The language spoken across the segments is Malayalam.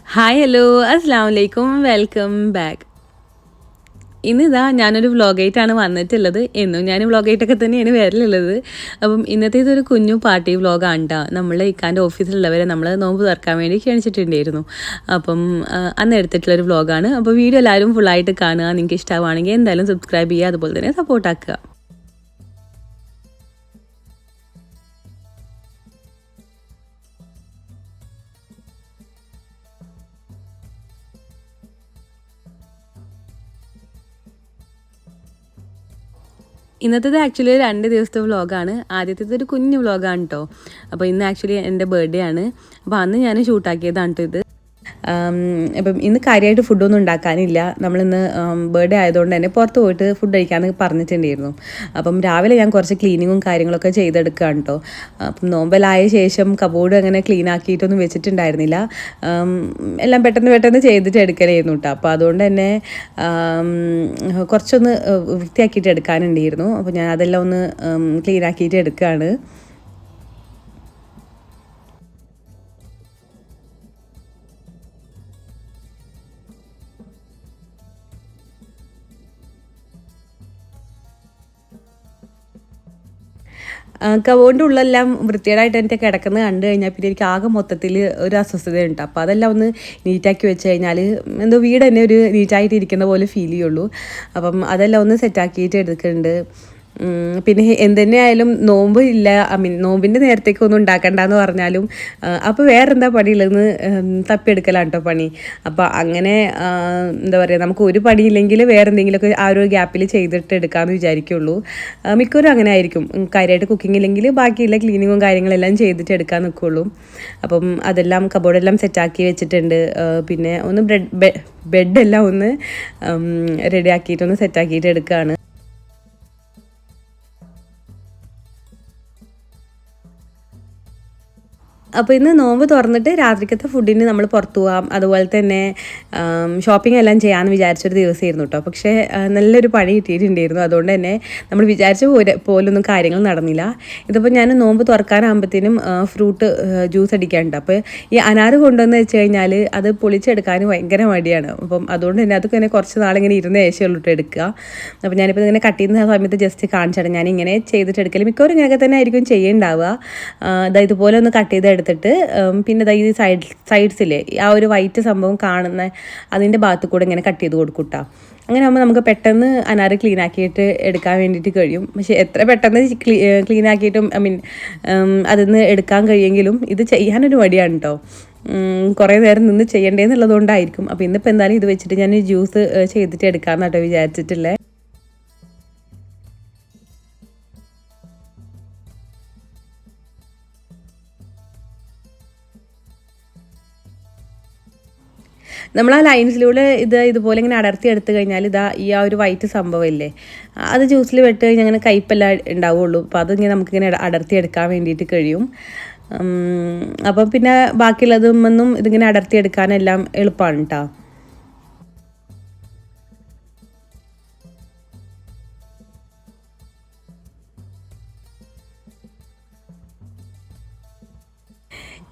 ഹായ് ഹലോ അസ്സാം വലൈക്കും വെൽക്കം ബാക്ക്. ഇന്നിതാ ഞാനൊരു വ്ളോഗായിട്ടാണ് വന്നിട്ടുള്ളത്. എന്നും ഞാൻ വ്ളോഗായിട്ടൊക്കെ തന്നെയാണ് വരലുള്ളത്. അപ്പം ഇന്നത്തേതൊരു കുഞ്ഞു പാർട്ടി വ്ളോഗാണ് കേട്ടോ. നമ്മൾ ഇക്കാൻ്റെ ഓഫീസിലുള്ളവരെ നമ്മൾ നോമ്പ് തുറക്കാൻ വേണ്ടി ക്ഷണിച്ചിട്ടുണ്ടായിരുന്നു. അപ്പം അന്ന് എടുത്തിട്ടുള്ളൊരു വ്ളോഗാണ്. അപ്പോൾ വീഡിയോ എല്ലാവരും ഫുള്ളായിട്ട് കാണുക. നിങ്ങൾക്ക് ഇഷ്ടമാണെങ്കിൽ എന്തായാലും സബ്സ്ക്രൈബ് ചെയ്യുക, അതുപോലെ തന്നെ സപ്പോർട്ടാക്കുക. ഇന്നത്തേത് ആക്ച്വലി 2 ദിവസത്തെ വ്ളോഗാണ്. ആദ്യത്തേത് ഒരു കുഞ്ഞു വ്ളോഗാണ് കേട്ടോ. അപ്പോൾ ഇന്ന് ആക്ച്വലി എൻ്റെ ബർത്ത്ഡേ ആണ്. അപ്പോൾ അന്ന് ഞാൻ ഷൂട്ടാക്കിയതാണ് കേട്ടോ ഇത്. അപ്പം ഇന്ന് കാര്യമായിട്ട് ഫുഡൊന്നും ഉണ്ടാക്കാനില്ല. നമ്മളിന്ന് ബർത്ത്ഡേ ആയതുകൊണ്ട് തന്നെ പുറത്ത് പോയിട്ട് ഫുഡ് കഴിക്കാമെന്ന് പറഞ്ഞിട്ടുണ്ടായിരുന്നു. അപ്പം രാവിലെ ഞാൻ കുറച്ച് ക്ലീനിങ്ങും കാര്യങ്ങളൊക്കെ ചെയ്തെടുക്കുകയാണ് കേട്ടോ. അപ്പം നോമ്പലായ ശേഷം കബോർഡ് അങ്ങനെ ക്ലീൻ ആക്കിയിട്ടൊന്നും വെച്ചിട്ടുണ്ടായിരുന്നില്ല. എല്ലാം പെട്ടെന്ന് ചെയ്തിട്ട് എടുക്കലായിരുന്നു കേട്ടോ. അപ്പോൾ അതുകൊണ്ട് തന്നെ കുറച്ചൊന്ന് വൃത്തിയാക്കിയിട്ട് എടുക്കാനുണ്ടായിരുന്നു. അപ്പോൾ ഞാൻ അതെല്ലാം ഒന്ന് ക്ലീൻ ആക്കിയിട്ട് എടുക്കുകയാണ്. കബോർഡിൻ്റെ ഉള്ളെല്ലാം വൃത്തികേടായിട്ട് എൻ്റെ കിടക്കുന്നത് കണ്ടു കഴിഞ്ഞാൽ പിന്നെ എനിക്ക് ആകെ മൊത്തത്തിൽ ഒരു അസ്വസ്ഥതയുണ്ട്. അപ്പോൾ അതെല്ലാം ഒന്ന് നീറ്റാക്കി വെച്ച് കഴിഞ്ഞാൽ എന്തോ വീട് തന്നെ ഒരു നീറ്റായിട്ട് ഇരിക്കുന്ന പോലെ ഫീൽ ചെയ്യുള്ളൂ. അപ്പം അതെല്ലാം ഒന്ന് സെറ്റാക്കിയിട്ട് എടുക്കുന്നുണ്ട്. പിന്നെ എന്തുതന്നെയായാലും നോമ്പ് ഇല്ല, നോമ്പിൻ്റെ നേരത്തേക്കൊന്നും ഉണ്ടാക്കണ്ടെന്ന് പറഞ്ഞാലും അപ്പോൾ വേറെന്താ പണിയുള്ളതെന്ന് തപ്പിയെടുക്കലാണ് കേട്ടോ പണി. അപ്പോൾ അങ്ങനെ എന്താ പറയുക, നമുക്ക് ഒരു പണിയില്ലെങ്കിൽ വേറെ എന്തെങ്കിലുമൊക്കെ ആ ഒരു ഗ്യാപ്പിൽ ചെയ്തിട്ട് എടുക്കാമെന്ന് വിചാരിക്കുള്ളൂ. മിക്കവരും അങ്ങനെ ആയിരിക്കും. കാര്യമായിട്ട് കുക്കിംഗ് ഇല്ലെങ്കിൽ ബാക്കിയുള്ള ക്ലീനിങ്ങും കാര്യങ്ങളെല്ലാം ചെയ്തിട്ട് എടുക്കാൻ നിൽക്കുള്ളൂ. അപ്പം അതെല്ലാം കബോർഡെല്ലാം സെറ്റാക്കി വെച്ചിട്ടുണ്ട്. പിന്നെ ഒന്ന് ബെഡെല്ലാം ഒന്ന് റെഡിയാക്കിയിട്ടൊന്ന് സെറ്റാക്കിയിട്ട് എടുക്കുകയാണ്. അപ്പോൾ ഇന്ന് നോമ്പ് തുറന്നിട്ട് രാത്രിക്കത്തെ ഫുഡിന് നമ്മൾ പുറത്തു പോകാം, അതുപോലെ തന്നെ ഷോപ്പിംഗ് എല്ലാം ചെയ്യാമെന്ന് വിചാരിച്ചൊരു ദിവസമായിരുന്നു കേട്ടോ. പക്ഷേ നല്ലൊരു പണി കിട്ടിയിട്ടുണ്ടായിരുന്നു. അതുകൊണ്ട് തന്നെ നമ്മൾ വിചാരിച്ച പോലൊന്നും കാര്യങ്ങൾ നടന്നില്ല. ഇതിപ്പോൾ ഞാൻ നോമ്പ് തുറക്കാനാകുമ്പോഴത്തേനും ഫ്രൂട്ട് ജ്യൂസ് അടിക്കാനുണ്ട്. അപ്പോൾ ഈ അനാറ് കൊണ്ടുവന്ന് വെച്ച് കഴിഞ്ഞാൽ അത് പൊളിച്ചെടുക്കാൻ ഭയങ്കര മടിയാണ്. അപ്പം അതുകൊണ്ട് തന്നെ അതൊക്കെ ഇങ്ങനെ കുറച്ച് നാളിങ്ങനെ ഇരുന്ന ശേഷമുള്ളൂ എടുക്കുക. അപ്പോൾ ഞാനിപ്പോൾ ഇങ്ങനെ കട്ട് ചെയ്യുന്ന സമയത്ത് ജസ്റ്റ് കാണിച്ചാണ് ഞാനിങ്ങനെ ചെയ്തിട്ടെടുക്കൽ. മിക്കവരും ഇങ്ങനെയൊക്കെ തന്നെ ആയിരിക്കും ചെയ്യുന്നുണ്ടാവുക. ഇതുപോലെ ഒന്ന് കട്ട് ചെയ്ത് എടുത്തിട്ട് പിന്നെ ഈ സൈഡ്സിലെ ആ ഒരു വൈറ്റ് സംഭവം കാണുന്ന അതിൻ്റെ ഭാഗത്ത് കൂടെ ഇങ്ങനെ കട്ട് ചെയ്ത് കൊടുക്കൂട്ടാ. അങ്ങനെ ആകുമ്പോൾ നമുക്ക് പെട്ടെന്ന് അനാറ് ക്ലീൻ ആക്കിയിട്ട് എടുക്കാൻ വേണ്ടിയിട്ട് കഴിയും. പക്ഷേ എത്ര പെട്ടെന്ന് ക്ലീൻ ആക്കിയിട്ടും അതിന്ന് എടുക്കാൻ കഴിയുമെങ്കിലും ഇത് ചെയ്യാനൊരു മടിയാണ് കേട്ടോ. കുറേ നേരം നിന്ന് ചെയ്യണ്ടേന്നുള്ളതുകൊണ്ടായിരിക്കും. അപ്പോൾ ഇന്നിപ്പോൾ എന്തായാലും ഇത് വെച്ചിട്ട് ഞാൻ ജ്യൂസ് ചെയ്തിട്ട് എടുക്കാമെന്നാട്ടോ വിചാരിച്ചിട്ടുള്ളത്. നമ്മൾ ആ ലൈൻസിലൂടെ ഇതുപോലെ ഇങ്ങനെ അടർത്തി എടുത്തു കഴിഞ്ഞാൽ ഈ ആ ഒരു വൈറ്റ് സംഭവമില്ലേ, അത് ജ്യൂസിൽ വെട്ട് കഴിഞ്ഞാൽ അങ്ങനെ കയ്പ്പെല്ലാം ഉണ്ടാവുള്ളൂ. അപ്പോൾ അതിങ്ങനെ നമുക്കിങ്ങനെ അടർത്തി എടുക്കാൻ വേണ്ടിയിട്ട് കഴിയും. അപ്പം പിന്നെ ബാക്കിയുള്ളതൊന്നും ഇതിങ്ങനെ അടർത്തി എടുക്കാനെല്ലാം എളുപ്പമാണ് കേട്ടോ.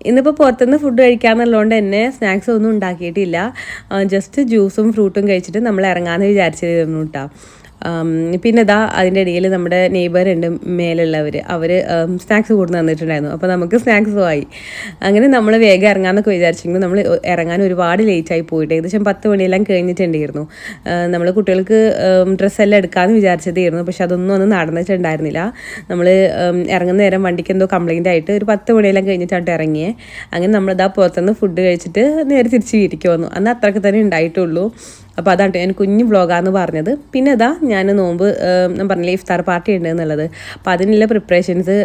ഇന്നിപ്പോൾ പുറത്തുനിന്ന് ഫുഡ് കഴിക്കാമെന്നുള്ളതുകൊണ്ട് തന്നെ സ്നാക്സ് ഒന്നും ഉണ്ടാക്കിയിട്ടില്ല. ജസ്റ്റ് ജ്യൂസും ഫ്രൂട്ടും കഴിച്ചിട്ട് നമ്മൾ ഇറങ്ങാമെന്ന് വിചാരിച്ചിരുന്നു കേട്ടോ. പിന്നെ അതിൻ്റെ ഇടയിൽ നമ്മുടെ നെയ്ബർ ഉണ്ട് മേലുള്ളവർ, അവർ സ്നാക്സ് കൊണ്ടു തന്നിട്ടുണ്ടായിരുന്നു. അപ്പോൾ നമുക്ക് സ്നാക്സും ആയി. അങ്ങനെ നമ്മൾ വേഗം ഇറങ്ങാമെന്നൊക്കെ വിചാരിച്ചെങ്കിൽ നമ്മൾ ഇറങ്ങാൻ ഒരുപാട് ലേറ്റായി പോയിട്ട് ഏകദേശം 10 മണിയെല്ലാം കഴിഞ്ഞിട്ടുണ്ടായിരുന്നു. നമ്മൾ കുട്ടികൾക്ക് ഡ്രസ്സെല്ലാം എടുക്കാമെന്ന് വിചാരിച്ചതായിരുന്നു. പക്ഷെ അതൊന്നും നടന്നിട്ടുണ്ടായിരുന്നില്ല. നമ്മൾ ഇറങ്ങുന്ന നേരം വണ്ടിക്ക് എന്തോ കംപ്ലൈൻ്റ് ആയിട്ട് ഒരു 10 മണിയെല്ലാം കഴിഞ്ഞിട്ടാണ് ഇറങ്ങിയത്. അങ്ങനെ പുറത്തുനിന്ന് ഫുഡ് കഴിച്ചിട്ട് നേരെ തിരിച്ച് വീട്ടിലേക്ക് വന്നു. അന്ന് അത്രയ്ക്ക് തന്നെ ഉണ്ടായിട്ടുള്ളൂ. അപ്പോൾ അതാണ് ഞാൻ കുഞ്ഞു വ്ളോഗാന്ന് പറഞ്ഞത്. പിന്നെ ഞാൻ നോമ്പ് ഞാൻ പറഞ്ഞില്ലേ ഇഫ്താർ പാർട്ടി ഉണ്ട് എന്നുള്ളത്. അപ്പോൾ അതിനുള്ള പ്രിപ്പറേഷൻസ്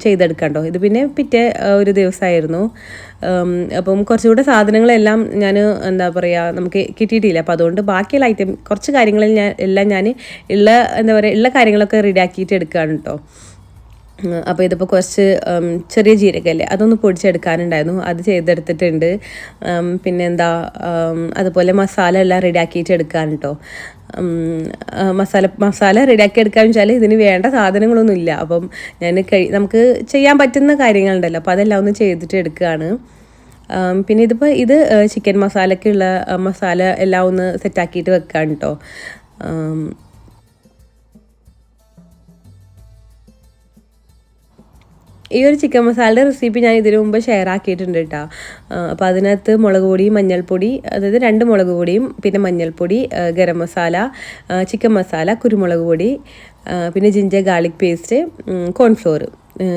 ചെയ്തെടുക്കണ്ടോ. ഇത് പിന്നെ പിറ്റേ ഒരു ദിവസമായിരുന്നു. അപ്പം കുറച്ചുകൂടെ സാധനങ്ങളെല്ലാം ഞാൻ എന്താ പറയുക നമുക്ക് കിട്ടിയിട്ടില്ല. അപ്പോൾ അതുകൊണ്ട് ബാക്കിയുള്ള കുറച്ച് കാര്യങ്ങളിൽ ഞാൻ ഉള്ള കാര്യങ്ങളൊക്കെ റെഡിയാക്കിയിട്ട് എടുക്കുകയാണ് കേട്ടോ. അപ്പോൾ ഇതിപ്പോൾ കുറച്ച് ചെറിയ ജീരകല്ലേ അതൊന്ന് പൊടിച്ചെടുക്കാനുണ്ടായിരുന്നു, അത് ചെയ്തെടുത്തിട്ടുണ്ട്. പിന്നെ അതുപോലെ മസാല എല്ലാം റെഡിയാക്കിയിട്ട് എടുക്കാൻ കേട്ടോ. മസാല റെഡിയാക്കി എടുക്കാമെന്ന് വെച്ചാൽ ഇതിന് വേണ്ട സാധനങ്ങളൊന്നും ഇല്ല. അപ്പം നമുക്ക് ചെയ്യാൻ പറ്റുന്ന കാര്യങ്ങളുണ്ടല്ലോ, അപ്പോൾ അതെല്ലാം ഒന്ന് ചെയ്തിട്ട് എടുക്കുകയാണ്. പിന്നെ ഇത് ചിക്കൻ മസാലയ്ക്കുള്ള മസാല എല്ലാം ഒന്ന് സെറ്റാക്കിയിട്ട് വെക്കാം കേട്ടോ. ഈ ഒരു ചിക്കൻ മസാലയുടെ റെസിപ്പി ഞാൻ ഇതിനു മുമ്പ് ഷെയർ ആക്കിയിട്ടുണ്ട് കേട്ടോ. അപ്പോൾ അതിനകത്ത് മുളക് പൊടി, മഞ്ഞൾപ്പൊടി, അതായത് 2 മുളക് പൊടിയും പിന്നെ മഞ്ഞൾപ്പൊടി, ഗരം മസാല, ചിക്കൻ മസാല, കുരുമുളക് പൊടി, പിന്നെ ജിഞ്ചർ ഗാർലിക് പേസ്റ്റ്, കോൺഫ്ലോർ.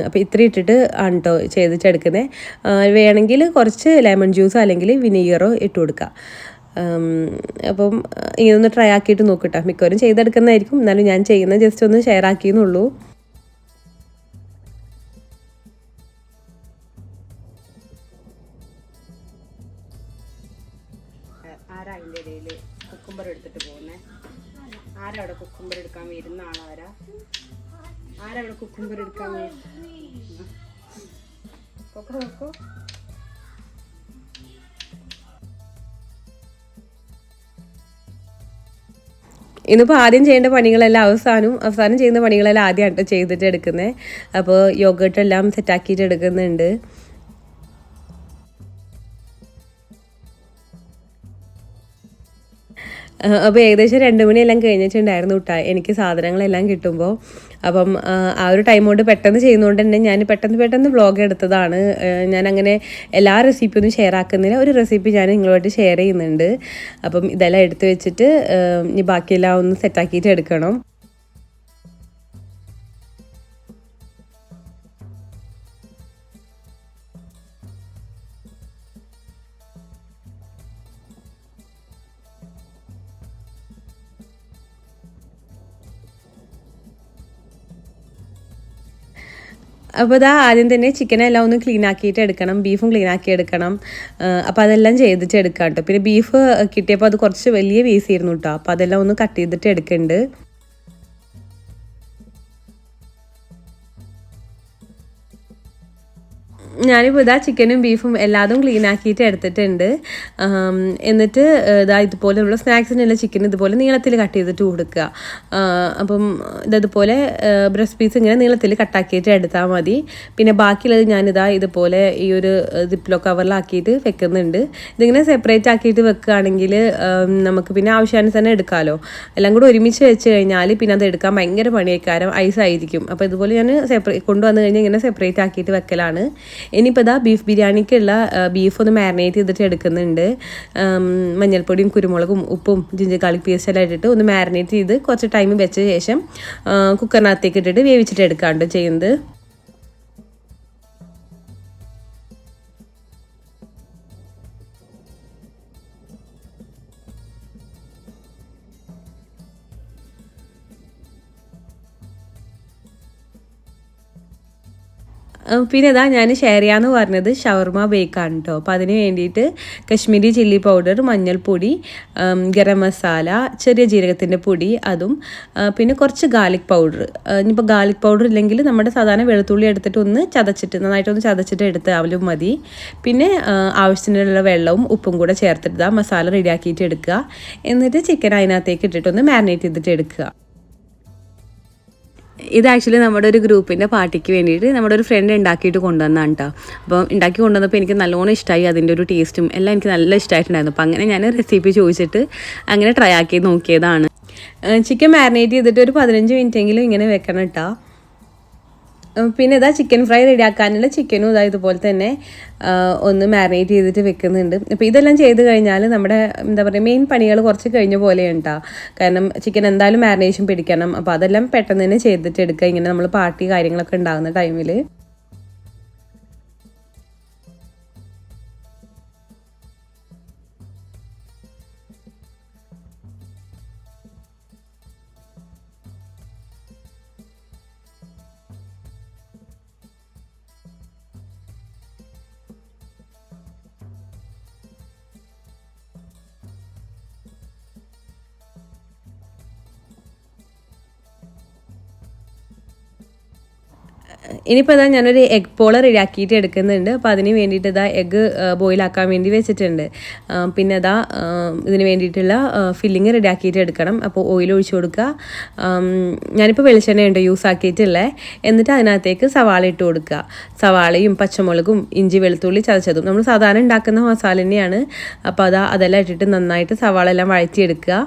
അപ്പോൾ ഇത്രയും ഇട്ടിട്ട് ആണ് കേട്ടോ ചെയ്തിട്ടെടുക്കുന്നത്. വേണമെങ്കിൽ കുറച്ച് ലെമൺ ജ്യൂസോ അല്ലെങ്കിൽ വിനീഗറോ ഇട്ട് കൊടുക്കുക. അപ്പം ഇങ്ങനൊന്ന് ട്രൈ ആക്കിയിട്ട് നോക്കട്ടോ. മിക്കവരും ചെയ്തെടുക്കുന്നതായിരിക്കും, എന്നാലും ഞാൻ ചെയ്യുന്നത് ജസ്റ്റ് ഒന്ന് ഷെയർ ആക്കിയെന്നുള്ളൂ. ആരാ അതിൻ്റെ ഇടയിൽ കുക്കുംബർ എടുത്തിട്ട് പോകുന്നേ? ആരാ അവിടെ കുക്കുംബർ എടുക്കാൻ വരുന്ന ആളാരാ? ആരാ അവിടെ കുക്കുംബർ എടുക്കാൻ കൊക്കോ കൊക്കോ? ഇന്നിപ്പോൾ ആദ്യം ചെയ്യേണ്ട പണികളെല്ലാം അവസാനം ചെയ്യുന്ന പണികളെല്ലാം ആദ്യമായിട്ട് ചെയ്തിട്ട് എടുക്കുന്നത്. അപ്പോൾ യോഗട്ടെല്ലാം സെറ്റാക്കിയിട്ട് എടുക്കുന്നുണ്ട്. അപ്പോൾ ഏകദേശം 2 മണിയെല്ലാം കഴിഞ്ഞിട്ടുണ്ടായിരുന്നു കേട്ടോ എനിക്ക് സാധനങ്ങളെല്ലാം കിട്ടുമ്പോൾ. അപ്പം ആ ഒരു ടൈം കൊണ്ട് പെട്ടെന്ന് ചെയ്യുന്നതുകൊണ്ട് തന്നെ ഞാൻ പെട്ടെന്ന് വ്ളോഗ് എടുത്തതാണ്. ഞാൻ അങ്ങനെ എല്ലാ റെസിപ്പിയൊന്നും ഷെയർ ആക്കുന്നില്ല. ഒരു റെസിപ്പി ഞാൻ നിങ്ങളുമായിട്ട് ഷെയർ ചെയ്യുന്നുണ്ട്. അപ്പം ഇതെല്ലാം എടുത്ത് വെച്ചിട്ട് ഇനി ബാക്കിയെല്ലാം ഒന്ന് സെറ്റാക്കിയിട്ട് എടുക്കണം. അപ്പോൾ ഇതാ ആദ്യം തന്നെ ചിക്കനെല്ലാം ഒന്ന് ക്ലീൻ ആക്കിയിട്ട് എടുക്കണം, ബീഫും ക്ലീൻ ആക്കി എടുക്കണം. അപ്പോൾ അതെല്ലാം ചെയ്തിട്ട് എടുക്കാം കേട്ടോ. പിന്നെ ബീഫ് കിട്ടിയപ്പോൾ അത് കുറച്ച് വലിയ പീസ് ആയിരുന്നു കേട്ടോ. അപ്പോൾ അതെല്ലാം ഒന്ന് കട്ട് ചെയ്തിട്ട് എടുക്കുന്നുണ്ട്. ഞാനിപ്പോൾ ഇതാ ചിക്കനും ബീഫും എല്ലാതും ക്ലീൻ ആക്കിയിട്ട് എടുത്തിട്ടുണ്ട്. എന്നിട്ട് ഇതാ ഇതുപോലെ നമ്മൾ സ്നാക്സിനുള്ള ചിക്കൻ ഇതുപോലെ നീളത്തിൽ കട്ട് ചെയ്തിട്ട് കൊടുക്കുക. അപ്പം ഇതുപോലെ ബ്രസ്റ്റ് പീസ് ഇങ്ങനെ നീളത്തിൽ കട്ടാക്കിയിട്ട് എടുത്താൽ മതി. പിന്നെ ബാക്കിയുള്ളത് ഞാനിതാ ഇതുപോലെ ഈ ഒരു സിപ്ലോ കവറിലാക്കിയിട്ട് വെക്കുന്നുണ്ട്. ഇതിങ്ങനെ സെപ്പറേറ്റ് ആക്കിയിട്ട് വെക്കുകയാണെങ്കിൽ നമുക്ക് പിന്നെ ആവശ്യാനുസരണം എടുക്കാമല്ലോ. എല്ലാം കൂടെ ഒരുമിച്ച് വെച്ച് കഴിഞ്ഞാൽ പിന്നെ അത് എടുക്കാൻ ഭയങ്കര പണിയേക്കാരം, ഐസായിരിക്കും. അപ്പോൾ ഇതുപോലെ ഞാൻ കൊണ്ടുവന്ന് കഴിഞ്ഞാൽ ഇങ്ങനെ സെപ്പറേറ്റ് ആക്കിയിട്ട് വെക്കലാണ്. ഇനിയിപ്പോൾ ഇതാ ബീഫ് ബിരിയാണിക്കുള്ള ബീഫ് ഒന്ന് മാരിനേറ്റ് ചെയ്തിട്ട് എടുക്കുന്നുണ്ട്. മഞ്ഞൾപ്പൊടിയും കുരുമുളകും ഉപ്പും ജിഞ്ചർ ഗാർലിക് പേസ്റ്റ് എല്ലാം ഇട്ടിട്ട് ഒന്ന് മാരിനേറ്റ് ചെയ്ത് കുറച്ച് ടൈം വെച്ച ശേഷം കുക്കറിനകത്തേക്ക് ഇട്ടിട്ട് വേവിച്ചിട്ട് എടുക്കാണ്ട് ചെയ്യുന്നത്. പിന്നെ ഇതാ ഞാൻ ഷെയർ ചെയ്യാമെന്ന് പറഞ്ഞത് ഷവർമ ബേക്കാണ് കേട്ടോ. അപ്പോൾ അതിന് വേണ്ടിയിട്ട് കശ്മീരി ചില്ലി പൗഡർ, മഞ്ഞൾപ്പൊടി, ഗരം മസാല, ചെറിയ ജീരകത്തിൻ്റെ പൊടി, അതും പിന്നെ കുറച്ച് ഗാർലിക് പൗഡർ. ഇനിയിപ്പോൾ ഗാർലിക് പൗഡർ ഇല്ലെങ്കിൽ നമ്മുടെ സാധാരണ വെളുത്തുള്ളി എടുത്തിട്ട് ഒന്ന് നന്നായിട്ടൊന്ന് ചതച്ചിട്ട് എടുത്താലും മതി. പിന്നെ ആവശ്യത്തിനുള്ള വെള്ളവും ഉപ്പും കൂടെ ചേർത്തിട്ട് മസാല റെഡിയാക്കിയിട്ട് എടുക്കുക. എന്നിട്ട് ചിക്കൻ അതിനകത്തേക്ക് ഇട്ടിട്ടൊന്ന് മാരിനേറ്റ് ചെയ്തിട്ട് എടുക്കുക. ഇത് ആക്ച്വലി നമ്മുടെ ഒരു ഗ്രൂപ്പിൻ്റെ പാർട്ടിക്ക് വേണ്ടിയിട്ട് നമ്മുടെ ഒരു ഫ്രണ്ട് ഉണ്ടാക്കിയിട്ട് കൊണ്ടുവന്നതാണ് കേട്ടോ. അപ്പം ഉണ്ടാക്കി കൊണ്ടുവന്നപ്പോൾ എനിക്ക് നല്ലോണം ഇഷ്ടമായി. അതിൻ്റെ ഒരു ടേസ്റ്റും എല്ലാം എനിക്ക് നല്ല ഇഷ്ടമായിട്ടുണ്ടായിരുന്നു. അപ്പോൾ അങ്ങനെ ഞാൻ റെസിപ്പി ചോദിച്ചിട്ട് അങ്ങനെ ട്രൈ ആക്കി നോക്കിയതാണ്. ചിക്കൻ മാരിനേറ്റ് ചെയ്തിട്ട് ഒരു 15 മിനിറ്റെങ്കിലും ഇങ്ങനെ വെക്കണം കേട്ടോ. പിന്നെ ഇതാ ചിക്കൻ ഫ്രൈ റെഡിയാക്കാനുള്ള ചിക്കനും ഇതാ ഇതുപോലെ തന്നെ ഒന്ന് മാരിനേറ്റ് ചെയ്തിട്ട് വെക്കുന്നുണ്ട്. അപ്പോൾ ഇതെല്ലാം ചെയ്ത് കഴിഞ്ഞാൽ നമ്മുടെ എന്താ പറയുക മെയിൻ പണികൾ കുറച്ച് കഴിഞ്ഞ പോലെയാണ് കേട്ടോ. കാരണം ചിക്കൻ എന്തായാലും മാരിനേഷൻ പിടിക്കണം. അപ്പോൾ അതെല്ലാം പെട്ടെന്ന് തന്നെ ചെയ്തിട്ട് എടുക്കുക, ഇങ്ങനെ നമ്മൾ പാർട്ടി കാര്യങ്ങളൊക്കെ ഉണ്ടാകുന്ന ടൈമിൽ. ഇനിയിപ്പോൾ ഇതാ ഞാനൊരു എഗ് പോള റെഡിയാക്കിയിട്ട് എടുക്കുന്നുണ്ട്. അപ്പോൾ അതിന് വേണ്ടിയിട്ട് ഇതാ എഗ്ഗ് ബോയിലാക്കാൻ വേണ്ടി വെച്ചിട്ടുണ്ട്. പിന്നെ ഇതാ ഇതിന് വേണ്ടിയിട്ടുള്ള ഫില്ലിങ് റെഡിയാക്കിയിട്ട് എടുക്കണം. അപ്പോൾ ഓയിൽ ഒഴിച്ച് കൊടുക്കുക. ഞാനിപ്പോൾ വെളിച്ചെണ്ണയുണ്ട് യൂസ് ആക്കിയിട്ടുള്ളത്. എന്നിട്ട് അതിനകത്തേക്ക് സവാള ഇട്ട് കൊടുക്കുക. സവാളയും പച്ചമുളകും ഇഞ്ചി വെളുത്തുള്ളി ചതച്ചതും നമ്മൾ സാധാരണ ഉണ്ടാക്കുന്ന മസാല തന്നെയാണ്. അപ്പോൾ അതെല്ലാം ഇട്ടിട്ട് നന്നായിട്ട് സവാള എല്ലാം വഴറ്റിയെടുക്കുക.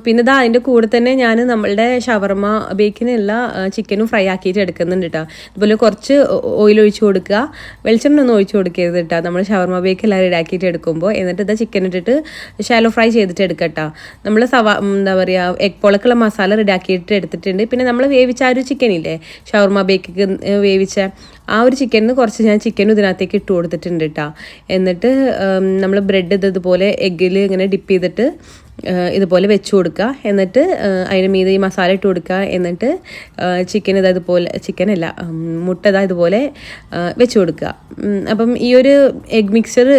പിന്നെ ഇതാ അതിൻ്റെ കൂടെ തന്നെ ഞാൻ നമ്മളുടെ ഷവർമ ബേക്കിനുള്ള ചിക്കനും ഫ്രൈ ആക്കിയിട്ട് എടുക്കുന്നുണ്ട് കേട്ടോ. ഇതുപോലെ കുറച്ച് ഓയിൽ ഒഴിച്ച് കൊടുക്കുക. വെളിച്ചെണ്ണ ഒന്നും ഒഴിച്ച് കൊടുക്കരുത് കേട്ടോ നമ്മൾ ഷവർമ ബേക്ക് എല്ലാം റെഡിയാക്കിയിട്ട് എടുക്കുമ്പോൾ. എന്നിട്ട് ഇതാ ചിക്കൻ ഇട്ടിട്ട് ഷാലോ ഫ്രൈ ചെയ്തിട്ട് എടുക്കട്ടോ. നമ്മൾ എന്താ പറയുക എഗ് പോളക്കുള്ള മസാല റെഡിയാക്കിയിട്ട് എടുത്തിട്ടുണ്ട്. പിന്നെ നമ്മൾ വേവിച്ച ആ ഒരു ചിക്കനില്ലേ ഷവർമ ബേക്ക് വേവിച്ച ആ ഒരു ചിക്കനിന് കുറച്ച് ഞാൻ ചിക്കനും ഇതിനകത്തേക്ക് ഇട്ട് കൊടുത്തിട്ടുണ്ട് കേട്ടോ. എന്നിട്ട് നമ്മൾ ബ്രെഡ് ഇതുപോലെ എഗ്ഗിൽ ഇങ്ങനെ ഡിപ്പ് ചെയ്തിട്ട് ഇതുപോലെ വെച്ച് കൊടുക്കുക. എന്നിട്ട് അതിന് മീതെ ഈ മസാല ഇട്ട് കൊടുക്കുക. എന്നിട്ട് ചിക്കൻ ഇതുപോലെ ചിക്കനല്ല മുട്ട ഇതുപോലെ വെച്ച് കൊടുക്കുക. അപ്പം ഈ ഒരു എഗ് മിക്സർ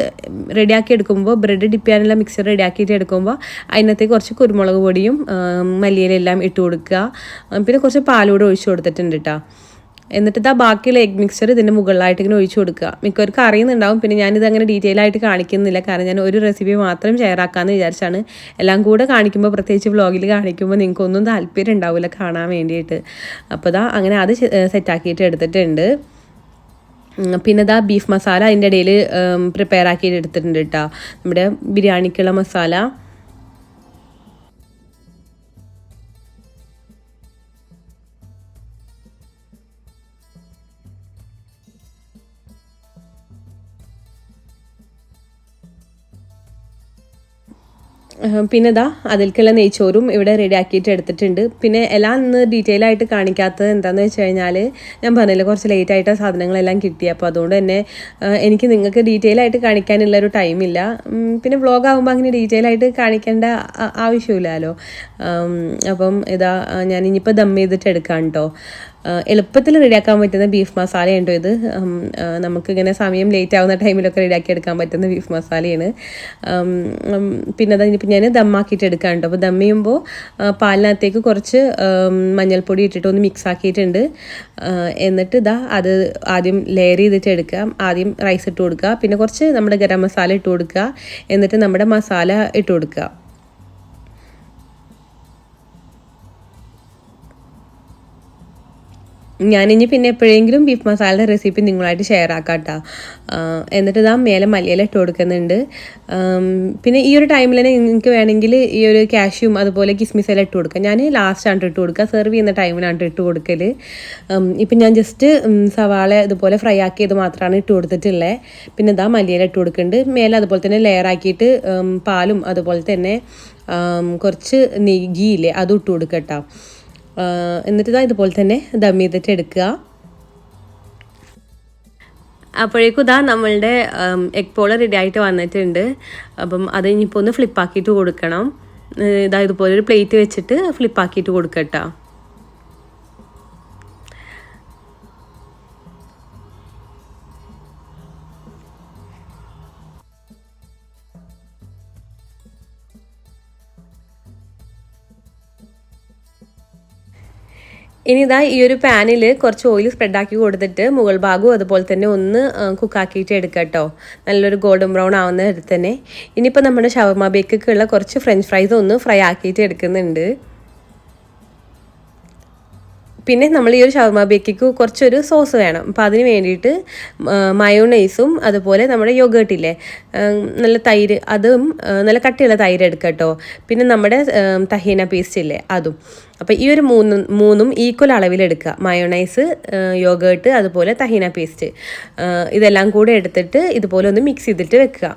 റെഡിയാക്കി എടുക്കുമ്പോൾ ബ്രെഡ് ഡിപ്പ് ചെയ്യാനുള്ള മിക്സർ റെഡിയാക്കിയിട്ട് എടുക്കുമ്പോൾ അതിനകത്തേക്ക് കുറച്ച് കുരുമുളക് പൊടിയും മല്ലിയിലെല്ലാം ഇട്ട് കൊടുക്കുക. പിന്നെ കുറച്ച് പാലൂടെ ഒഴിച്ച് കൊടുത്തിട്ടുണ്ട് കേട്ടോ. എന്നിട്ട് ഇതാ ബാക്കിയുള്ള എഗ് മിക്സർ ഇതിൻ്റെ മുകളിലായിട്ട് ഇങ്ങനെ ഒഴിച്ചു കൊടുക്കുക. മിക്കവർക്കും അറിയുന്നുണ്ടാവും. പിന്നെ ഞാനിത് അങ്ങനെ ഡീറ്റെയിൽ ആയിട്ട് കാണിക്കുന്നില്ല. കാരണം ഞാൻ ഒരു റെസിപ്പി മാത്രം ഷെയർ ആക്കാമെന്ന് വിചാരിച്ചാണ്. എല്ലാം കൂടെ കാണിക്കുമ്പോൾ പ്രത്യേകിച്ച് വ്ളോഗിൽ കാണിക്കുമ്പോൾ നിങ്ങൾക്കൊന്നും താല്പര്യം ഉണ്ടാവില്ല കാണാൻ വേണ്ടിയിട്ട്. അപ്പോൾ ഇതാ അങ്ങനെ അത് സെറ്റാക്കിയിട്ട് എടുത്തിട്ടുണ്ട്. പിന്നെ ഇതാ ബീഫ് മസാല അതിൻ്റെ ഇടയിൽ പ്രിപ്പയർ ആക്കിയിട്ട് എടുത്തിട്ടുണ്ട് കേട്ടോ. നമ്മുടെ ബിരിയാണിക്കുള്ള മസാല. പിന്നെ ഇതാ അതിലേക്കുള്ള നെയ്ച്ചോറും ഇവിടെ റെഡി ആക്കിയിട്ട് എടുത്തിട്ടുണ്ട്. പിന്നെ എല്ലാം ഇന്ന് ഡീറ്റെയിൽ ആയിട്ട് കാണിക്കാത്തത് എന്താണെന്ന് വെച്ച് കഴിഞ്ഞാൽ ഞാൻ പറഞ്ഞില്ല കുറച്ച് ലേറ്റ് ആയിട്ട് സാധനങ്ങളെല്ലാം കിട്ടി. അപ്പോൾ അതുകൊണ്ട് തന്നെ എനിക്ക് നിങ്ങൾക്ക് ഡീറ്റെയിൽ ആയിട്ട് കാണിക്കാനുള്ളൊരു ടൈമില്ല. പിന്നെ വ്ളോഗ് ആകുമ്പോൾ അങ്ങനെ ഡീറ്റെയിൽ ആയിട്ട് കാണിക്കേണ്ട ആവശ്യമില്ലല്ലോ. അപ്പം ഇതാ ഞാൻ ഇനിയിപ്പോൾ ദം ചെയ്തിട്ട് എടുക്കാം കേട്ടോ. എളുപ്പത്തിൽ റെഡിയാക്കാൻ പറ്റുന്ന ബീഫ് മസാലയുണ്ടോ ഇത്. നമുക്കിങ്ങനെ സമയം ലേറ്റ് ആവുന്ന ടൈമിലൊക്കെ റെഡിയാക്കി എടുക്കാൻ പറ്റുന്ന ബീഫ് മസാലയാണ്. പിന്നെ അതിനിപ്പോൾ ഞാൻ ദമ്മാക്കിയിട്ട് എടുക്കാം കേട്ടോ. അപ്പോൾ ദം ചെയ്യുമ്പോൾ പാലിനകത്തേക്ക് കുറച്ച് മഞ്ഞൾപ്പൊടി ഇട്ടിട്ട് ഒന്ന് മിക്സ് ആക്കിയിട്ടുണ്ട്. എന്നിട്ട് അത് ആദ്യം ലെയർ ചെയ്തിട്ട് എടുക്കാം. ആദ്യം റൈസ് ഇട്ട് കൊടുക്കുക. പിന്നെ കുറച്ച് നമ്മുടെ ഗരം മസാല ഇട്ട് കൊടുക്കുക. എന്നിട്ട് നമ്മുടെ മസാല ഇട്ട് കൊടുക്കുക. ഞാനിനി പിന്നെ എപ്പോഴെങ്കിലും ബീഫ് മസാലയുടെ റെസിപ്പി നിങ്ങളായിട്ട് ഷെയർ ആക്കാം കേട്ടോ. എന്നിട്ട് ഇതാ മേലെ മല്ലിയില ഇട്ട് കൊടുക്കുന്നുണ്ട്. പിന്നെ ഈ ഒരു ടൈമിൽ തന്നെ നിങ്ങൾക്ക് വേണമെങ്കിൽ ഈ ഒരു കാഷ്യൂം അതുപോലെ കിസ്മിസെല്ലാം ഇട്ട് കൊടുക്കാം. ഞാൻ ലാസ്റ്റാണ് ഇട്ട് കൊടുക്കുക. സെർവ് ചെയ്യുന്ന ടൈമിലാണ് ഇട്ട് കൊടുക്കൽ. ഇപ്പം ഞാൻ ജസ്റ്റ് സവാള ഇതുപോലെ ഫ്രൈ ആക്കിയത് മാത്രമാണ് ഇട്ട് കൊടുത്തിട്ടുള്ളത്. പിന്നെ ഇതാ മല്ലിയില ഇട്ട് കൊടുക്കുന്നുണ്ട്. മേലെ അതുപോലെ തന്നെ ലെയർ ആക്കിയിട്ട് പാലും അതുപോലെ തന്നെ കുറച്ച് നെയ്യില്ലേ അതും ഇട്ട് കൊടുക്കുക കേട്ടോ. എന്നിട്ട് ഇതുപോലെ തന്നെ ദം ചെയ്തിട്ട് എടുക്കുക. അപ്പോഴേക്കും നമ്മളുടെ എഗ് പോള റെഡി ആയിട്ട് വന്നിട്ടുണ്ട്. അപ്പം അത് ഇനിയിപ്പോൾ ഒന്ന് ഫ്ലിപ്പാക്കിയിട്ട് കൊടുക്കണം. ഇതുപോലെ ഒരു പ്ലേറ്റ് വെച്ചിട്ട് ഫ്ലിപ്പാക്കിയിട്ട് കൊടുക്കട്ടോ. ഇനി ഈ ഒരു പാനിൽ കുറച്ച് ഓയിൽ സ്പ്രെഡാക്കി കൊടുത്തിട്ട് മുകൾ ഭാഗവും അതുപോലെ തന്നെ ഒന്ന് കുക്കാക്കിയിട്ട് എടുക്കുക കേട്ടോ. നല്ലൊരു ഗോൾഡൻ ബ്രൗൺ ആവുന്ന അടുത്ത് തന്നെ. ഇനിയിപ്പോൾ നമ്മുടെ ഷവർമ ബേക്കൊക്കെയുള്ള കുറച്ച് ഫ്രഞ്ച് ഫ്രൈസ് ഒന്ന് ഫ്രൈ ആക്കിയിട്ട് എടുക്കുന്നുണ്ട്. പിന്നെ നമ്മൾ ഈ ഒരു ഷവർമ ബേക്കിക്ക് കുറച്ചൊരു സോസ് വേണം. അപ്പോൾ അതിന് വേണ്ടിയിട്ട് മയോണൈസും അതുപോലെ നമ്മുടെ യോഗേർട്ടില്ലേ നല്ല തൈര്, അതും നല്ല കട്ടിയുള്ള തൈര് എടുക്കുക കേട്ടോ. പിന്നെ നമ്മുടെ തഹീന പേസ്റ്റ് ഇല്ലേ അതും. അപ്പോൾ ഈ ഒരു മൂന്നും ഈക്വൽ അളവിലെടുക്കുക. മയോണൈസ്, യോഗേർട്ട് അതുപോലെ തഹീന പേസ്റ്റ് ഇതെല്ലാം കൂടെ എടുത്തിട്ട് ഇതുപോലെ ഒന്ന് മിക്സ് ചെയ്തിട്ട് വെക്കുക.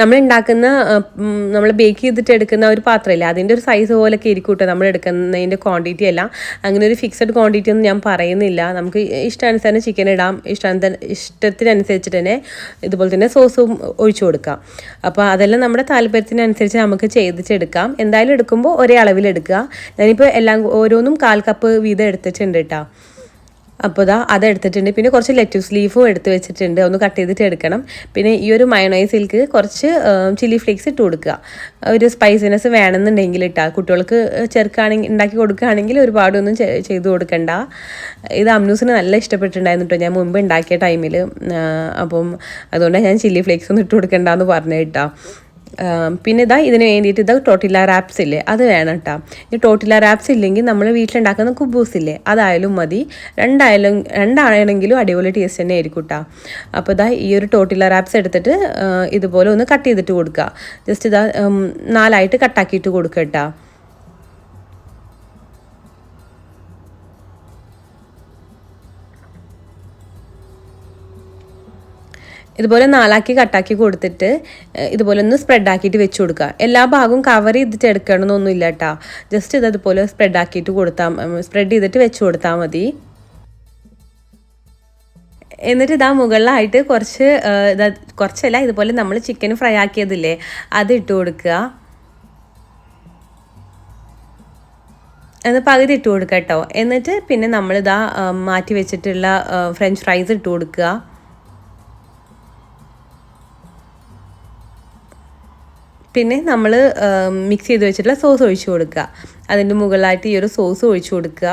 നമ്മൾ ബേക്ക് ചെയ്തിട്ട് എടുക്കുന്ന ഒരു പാത്രമില്ല, അതിൻ്റെ ഒരു സൈസ് പോലൊക്കെ ഇരിക്കും കേട്ടോ നമ്മൾ എടുക്കുന്നതിൻ്റെ ക്വാണ്ടിറ്റി എല്ലാം. അങ്ങനെ ഒരു ഫിക്സഡ് ക്വാണ്ടിറ്റി ഒന്നും ഞാൻ പറയുന്നില്ല. നമുക്ക് ഇഷ്ടാനുസരണം ചിക്കൻ ഇടാം. ഇഷ്ടത്തിനനുസരിച്ചിട്ട് തന്നെ ഇതുപോലെ തന്നെ സോസും ഒഴിച്ചു കൊടുക്കാം. അപ്പോൾ അതെല്ലാം നമ്മുടെ താല്പര്യത്തിനനുസരിച്ച് നമുക്ക് ചെയ്തിട്ടെടുക്കാം. എന്തായാലും എടുക്കുമ്പോൾ ഒരേ അളവിലെടുക്കുക. ഞാനിപ്പോൾ എല്ലാം ഓരോന്നും 1/4 കപ്പ് വീതം എടുത്തിട്ടുണ്ട് കേട്ടോ. അപ്പോൾ അതെടുത്തിട്ടുണ്ട്. പിന്നെ കുറച്ച് ലെറ്റൂസ് ലീഫും എടുത്ത് വെച്ചിട്ടുണ്ട്, ഒന്ന് കട്ട് ചെയ്തിട്ട് എടുക്കണം. പിന്നെ ഈ ഒരു മയോണൈസിലേക്ക് കുറച്ച് ചില്ലി ഫ്ലേക്സ് ഇട്ട് കൊടുക്കുക. ഒരു സ്പൈസിനെസ് വേണമെന്നുണ്ടെങ്കിൽ ഇട്ടാൽ, കുട്ടികൾക്ക് ചേർക്കുകയാണെങ്കിൽ ഉണ്ടാക്കി കൊടുക്കുകയാണെങ്കിൽ ഒരുപാടൊന്നും ചെയ്ത് കൊടുക്കണ്ട. ഇത് അമ്നൂസിന് നല്ല ഇഷ്ടപ്പെട്ടിട്ടുണ്ടായിരുന്നു കേട്ടോ, ഞാൻ മുമ്പ് ഉണ്ടാക്കിയ ടൈമിൽ. അപ്പം അതുകൊണ്ടാണ് ഞാൻ ചില്ലി ഫ്ലേക്സ് ഒന്നും ഇട്ട് കൊടുക്കണ്ടെന്ന് പറഞ്ഞു കേട്ടോ. പിന്നെ ഇതിന് വേണ്ടിയിട്ട് ടോട്ടില്ല റാപ്സ് ഇല്ലേ, അത് വേണം കേട്ടോ. ഈ ടോട്ടില്ല റാപ്സ് ഇല്ലെങ്കിൽ നമ്മൾ വീട്ടിലുണ്ടാക്കുന്ന കുബൂസ് ഇല്ലേ, അതായാലും മതി. രണ്ടാണെങ്കിലും അടിപൊളി ടേസ്റ്റ് തന്നെ ആയിരിക്കും കേട്ടോ. അപ്പോൾ ഈ ഒരു ടോട്ടില്ല റാപ്സ് എടുത്തിട്ട് ഇതുപോലെ ഒന്ന് കട്ട് ചെയ്തിട്ട് കൊടുക്കുക. ജസ്റ്റ് 4 കട്ടാക്കിയിട്ട് കൊടുക്കുക കേട്ടോ. ഇതുപോലെ 4 കട്ടാക്കി കൊടുത്തിട്ട് ഇതുപോലെ ഒന്ന് സ്പ്രെഡ് ആക്കിയിട്ട് വെച്ച് കൊടുക്കുക. എല്ലാ ഭാഗവും കവർ ചെയ്തിട്ട് എടുക്കണമെന്നൊന്നും ഇല്ല കേട്ടോ. ജസ്റ്റ് ഇതുപോലെ സ്പ്രെഡ് ചെയ്തിട്ട് വെച്ച് കൊടുത്താൽ മതി. എന്നിട്ട് മുകളിലായിട്ട് കുറച്ചല്ല, ഇതുപോലെ നമ്മൾ ചിക്കൻ ഫ്രൈ ആക്കിയതില്ലേ, അത് ഇട്ട് കൊടുക്കുക. അത് പകുതി ഇട്ട് കൊടുക്കുക കേട്ടോ. എന്നിട്ട് പിന്നെ നമ്മളിതാ മാറ്റി വെച്ചിട്ടുള്ള ഫ്രഞ്ച് ഫ്രൈസ് ഇട്ട് കൊടുക്കുക. പിന്നെ നമ്മൾ മിക്സ് ചെയ്ത് വെച്ചിട്ടുള്ള സോസ് ഒഴിച്ച് കൊടുക്കുക. അതിൻ്റെ മുകളിലായിട്ട് ഈ ഒരു സോസ് ഒഴിച്ച് കൊടുക്കുക.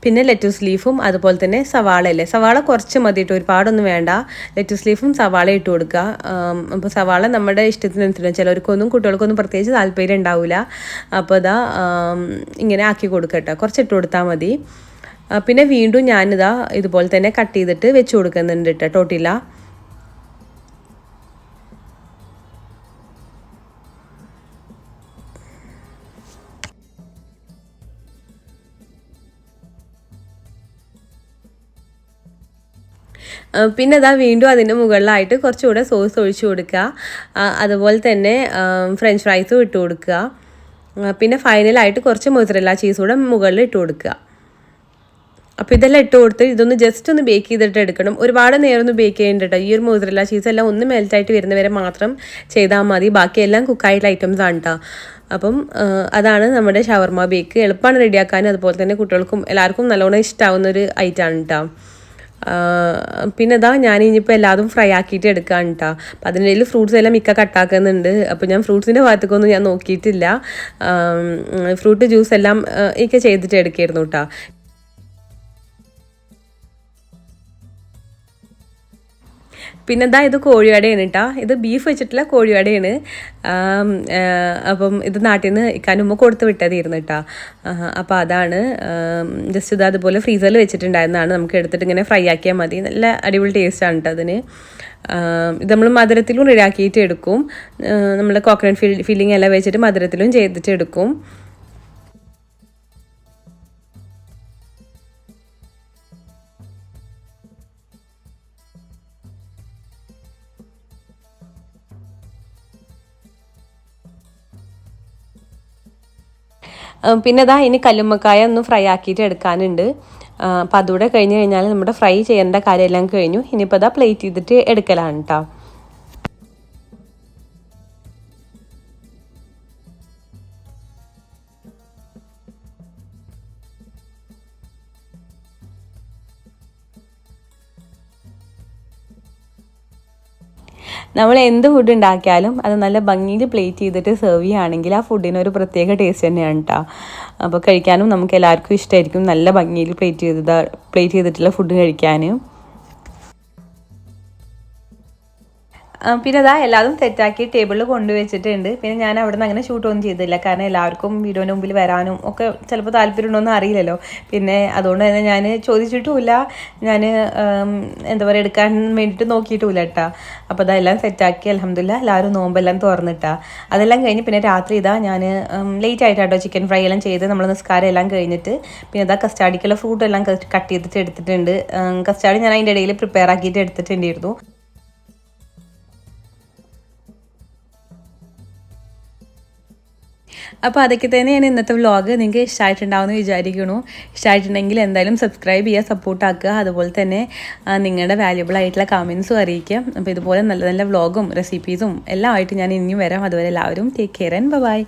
പിന്നെ ലെറ്റൂസ് ലീഫും അതുപോലെ തന്നെ സവാള ഇല്ലേ, സവാള കുറച്ച് മതി കേട്ടോ, ഒരുപാടൊന്നും വേണ്ട. ലെറ്റൂസ് ലീഫും സവാള ഇട്ട് കൊടുക്കുക. അപ്പോൾ സവാള നമ്മുടെ ഇഷ്ടത്തിനനുസരിച്ച്, ചിലവർക്കൊന്നും കുട്ടികൾക്കൊന്നും പ്രത്യേകിച്ച് താല്പര്യം ഉണ്ടാവില്ല. അപ്പോൾ ഇങ്ങനെ ആക്കി കൊടുക്കുക കേട്ടോ, കുറച്ച് ഇട്ട് കൊടുത്താൽ മതി. പിന്നെ വീണ്ടും ഞാനിതാ ഇതുപോലെ തന്നെ കട്ട് ചെയ്തിട്ട് വെച്ച് കൊടുക്കുന്നുണ്ട് കേട്ടോ ടോട്ടില്ല. പിന്നെ വീണ്ടും അതിൻ്റെ മുകളിലായിട്ട് കുറച്ചുകൂടെ സോസ് ഒഴിച്ച് കൊടുക്കുക. അതുപോലെ തന്നെ ഫ്രഞ്ച് ഫ്രൈസും ഇട്ട് കൊടുക്കുക. പിന്നെ ഫൈനലായിട്ട് കുറച്ച് മൊസറല്ല ചീസ് കൂടെ മുകളിൽ ഇട്ട് കൊടുക്കുക. അപ്പോൾ ഇതെല്ലാം ഇട്ട് കൊടുത്ത് ഇതൊന്ന് ജസ്റ്റ് ഒന്ന് ബേക്ക് ചെയ്തിട്ട് എടുക്കണം. ഒരുപാട് നേരം ഒന്നും ബേക്ക് ചെയ്യേണ്ട കേട്ടോ. ഈ ഒരു മൊസറല്ല ചീസ് എല്ലാം ഒന്ന് മെൽറ്റായിട്ട് വരുന്നവരെ മാത്രം ചെയ്താൽ മതി. ബാക്കിയെല്ലാം കുക്കായിട്ടുള്ള ഐറ്റംസ് ആണ് കേട്ടോ. അപ്പം അതാണ് നമ്മുടെ ഷവർമ ബേക്ക്. എളുപ്പമാണ് റെഡിയാക്കാൻ, അതുപോലെ തന്നെ കുട്ടികൾക്കും എല്ലാവർക്കും നല്ലോണം ഇഷ്ടമാവുന്നൊരു ഐറ്റമാണ് കേട്ടോ. പിന്നെ ഞാൻ ഇനിയിപ്പോൾ എല്ലാതും ഫ്രൈ ആക്കിയിട്ട് എടുക്കാൻ കേട്ടോ. അപ്പം അതിനിടയിൽ ഫ്രൂട്ട്സ് എല്ലാം കട്ടാക്കുന്നുണ്ട്. അപ്പോൾ ഞാൻ ഫ്രൂട്ട്സിൻ്റെ ഭാഗത്തേക്കൊന്നും ഞാൻ നോക്കിയിട്ടില്ല. ഫ്രൂട്ട് ജ്യൂസ് എല്ലാം ചെയ്തിട്ട് എടുക്കായിരുന്നു കേട്ടോ. പിന്നെ ഇത് കോഴിവടയാണ് കേട്ടോ. ഇത് ബീഫ് വെച്ചിട്ടുള്ള കോഴിവടയാണ്. അപ്പം ഇത് നാട്ടിൽ നിന്ന് ഇക്കാനുമ്മ കൊടുത്ത് വിട്ടതായിരുന്നു കേട്ടോ. അപ്പോൾ അതാണ് ജസ്റ്റ് അതുപോലെ ഫ്രീസറിൽ വെച്ചിട്ടുണ്ടായിരുന്നതാണ്. നമുക്ക് എടുത്തിട്ട് ഇങ്ങനെ ഫ്രൈ ആക്കിയാൽ മതി. നല്ല അടിപൊളി ടേസ്റ്റാണ് കേട്ടോ അതിന്. ഇത് നമ്മൾ മധുരത്തിലും റെഡിയാക്കിയിട്ട് എടുക്കും. നമ്മൾ കോക്കനട്ട് ഫില്ലിംഗ് എല്ലാം വെച്ചിട്ട് മധുരത്തിലും ചെയ്തിട്ട് എടുക്കും. പിന്നെ ഇനി കല്ലുമ്മക്കായ ഒന്ന് ഫ്രൈ ആക്കിയിട്ട് എടുക്കാനുണ്ട്. അപ്പം അതുകൂടെ കഴിഞ്ഞ് കഴിഞ്ഞാൽ നമ്മുടെ ഫ്രൈ ചെയ്യേണ്ട കാര്യമെല്ലാം കഴിഞ്ഞു. ഇനിയിപ്പോൾ പ്ലേറ്റ് ചെയ്തിട്ട് എടുക്കലാണ് കേട്ടോ. നമ്മൾ എന്ത് ഫുഡ് ഉണ്ടാക്കിയാലും അത് നല്ല ഭംഗിയിൽ പ്ലേറ്റ് ചെയ്തിട്ട് സെർവ് ചെയ്യുകയാണെങ്കിൽ ആ ഫുഡിന് ഒരു പ്രത്യേക ടേസ്റ്റ് തന്നെയാണ് കേട്ടോ. അപ്പോൾ കഴിക്കാനും നമുക്ക് എല്ലാവർക്കും ഇഷ്ടമായിരിക്കും നല്ല ഭംഗിയിൽ പ്ലേറ്റ് ചെയ്തിട്ടുള്ള ഫുഡ് കഴിക്കാനും. പിന്നെ എല്ലാതും സെറ്റാക്കി ടേബിളിൽ കൊണ്ടുവച്ചിട്ടുണ്ട്. പിന്നെ ഞാൻ അവിടെ നിന്ന് അങ്ങനെ ഷൂട്ടൊന്നും ചെയ്തില്ല, കാരണം എല്ലാവർക്കും വീഡിയോൻ്റെ മുമ്പിൽ വരാനും ഒക്കെ ചിലപ്പോൾ താല്പര്യമുണ്ടോയെന്ന് അറിയില്ലല്ലോ. പിന്നെ അതുകൊണ്ട് തന്നെ ഞാൻ ചോദിച്ചിട്ടുമില്ല, ഞാൻ എന്താ പറയുക എടുക്കാൻ വേണ്ടിയിട്ട് നോക്കിയിട്ടുമില്ല കേട്ടോ. അപ്പോൾ എല്ലാം സെറ്റാക്കി അൽഹംദുലില്ലാഹ് എല്ലാവരും നോമ്പെല്ലാം തുറന്നിട്ടാ. അതെല്ലാം കഴിഞ്ഞ് പിന്നെ രാത്രി ഞാൻ ലേറ്റ് ആയിട്ടാട്ടോ ചിക്കൻ ഫ്രൈ എല്ലാം ചെയ്ത് നമ്മൾ നിസ്കാരം എല്ലാം കഴിഞ്ഞിട്ട് പിന്നെ കസ്റ്റാർഡിക്കുള്ള ഫ്രൂട്ട് എല്ലാം കട്ട് ചെയ്തിട്ട് എടുത്തിട്ടുണ്ട്. കസ്റ്റാർഡ് ഞാൻ അതിൻ്റെ ഇടയിൽ പ്രിപ്പയർ ആക്കിയിട്ട് എടുത്തിട്ടുണ്ടായിരുന്നു. അപ്പോൾ അതൊക്കെ തന്നെയാണ് ഇന്നത്തെ വ്ളോഗ്. നിങ്ങൾക്ക് ഇഷ്ടമായിട്ടുണ്ടാവുമെന്ന് വിചാരിക്കണു. ഇഷ്ടമായിട്ടുണ്ടെങ്കിൽ എന്തായാലും സബ്സ്ക്രൈബ് ചെയ്യുക, സപ്പോർട്ടാക്കുക. അതുപോലെ തന്നെ നിങ്ങളുടെ വാല്യുബിൾ ആയിട്ടുള്ള കമൻസും അറിയിക്കാം. അപ്പോൾ ഇതുപോലെ നല്ല നല്ല വ്ളോഗും റെസിപ്പീസും എല്ലാം ആയിട്ട് ഞാൻ ഇനിയും വരാം. അതുവരെ എല്ലാവരും ടേക്ക് കെയർ ആൻഡ് ബൈ.